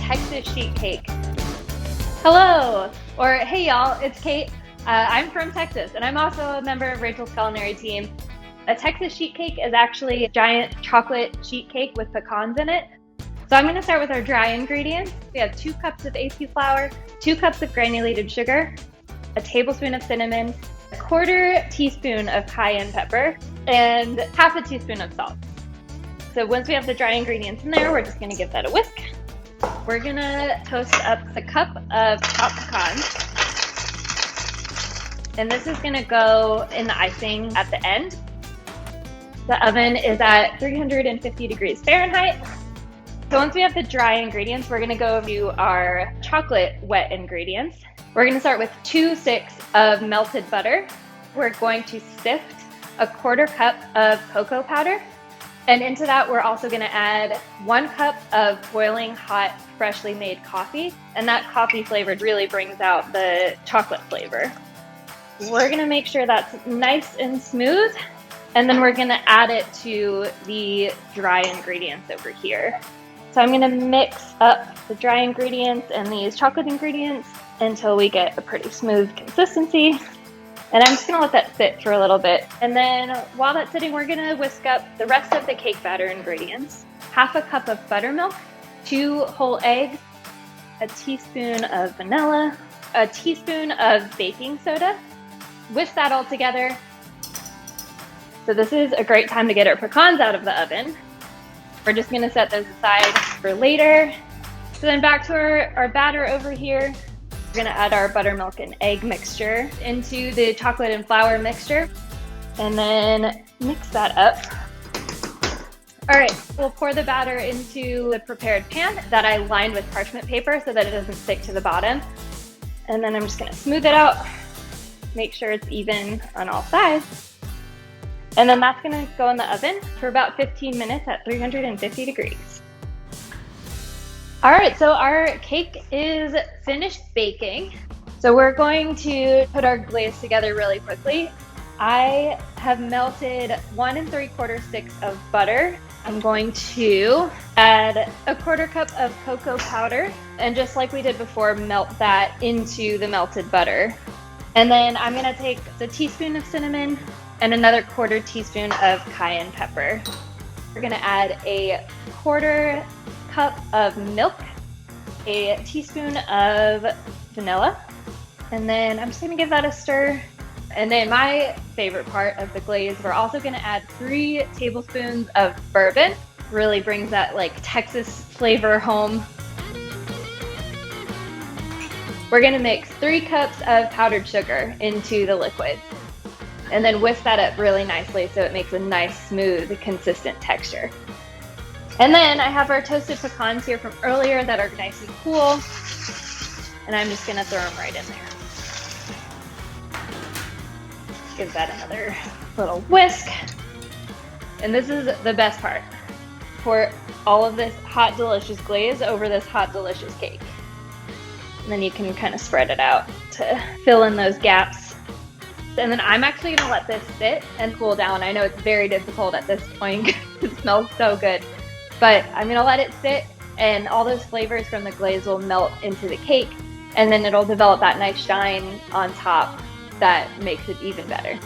Texas sheet cake. Hello, or hey y'all, it's Kate. I'm from Texas, and I'm also a member of Rachael's culinary team. A Texas sheet cake is actually a giant chocolate sheet cake with pecans in it. So I'm going to start with our dry ingredients. We have 2 cups of AP flour, 2 cups of granulated sugar, a tablespoon of cinnamon, a 1/4 teaspoon of cayenne pepper, and 1/2 teaspoon of salt. So once we have the dry ingredients in there, we're just going to give that a whisk. We're going to toast up a cup of chopped pecans. And this is going to go in the icing at the end. The oven is at 350 degrees Fahrenheit. So once we have the dry ingredients, we're going to go to our chocolate wet ingredients. We're going to start with 2 sticks of melted butter. We're going to sift a 1/4 cup of cocoa powder. And into that, we're also going to add 1 cup of boiling hot, freshly made coffee. And that coffee flavor really brings out the chocolate flavor. We're going to make sure that's nice and smooth. And then we're going to add it to the dry ingredients over here. So I'm going to mix up the dry ingredients and these chocolate ingredients until we get a pretty smooth consistency. And I'm just going to let that sit for a little bit. And then while that's sitting, we're going to whisk up the rest of the cake batter ingredients. 1/2 cup of buttermilk, 2 whole eggs, a teaspoon of vanilla, a teaspoon of baking soda. Whisk that all together. So this is a great time to get our pecans out of the oven. We're just going to set those aside for later. So then back to our batter over here. We're going to add our buttermilk and egg mixture into the chocolate and flour mixture. And then mix that up. All right, we'll pour the batter into the prepared pan that I lined with parchment paper so that it doesn't stick to the bottom. And then I'm just going to smooth it out. Make sure it's even on all sides. And then that's going to go in the oven for about 15 minutes at 350 degrees. All right, so our cake is finished baking. So we're going to put our glaze together really quickly. I have melted 1 3/4 sticks of butter. I'm going to add a 1/4 cup of cocoa powder. And just like we did before, melt that into the melted butter. And then I'm going to take a teaspoon of cinnamon and another 1/4 teaspoon of cayenne pepper. We're going to add a 1/4 cup of milk, a teaspoon of vanilla, and then I'm just going to give that a stir. And then my favorite part of the glaze, we're also going to add 3 tablespoons of bourbon. Really brings that like Texas flavor home. We're going to mix 3 cups of powdered sugar into the liquid. And then whisk that up really nicely so it makes a nice, smooth, consistent texture. And then I have our toasted pecans here from earlier that are nice and cool. And I'm just going to throw them right in there. Give that another little whisk. And this is the best part. Pour all of this hot, delicious glaze over this hot, delicious cake. And then you can kind of spread it out to fill in those gaps. And then I'm actually going to let this sit and cool down. I know it's very difficult at this point because it smells so good. But I'm going to let it sit and all those flavors from the glaze will melt into the cake. And then it'll develop that nice shine on top that makes it even better.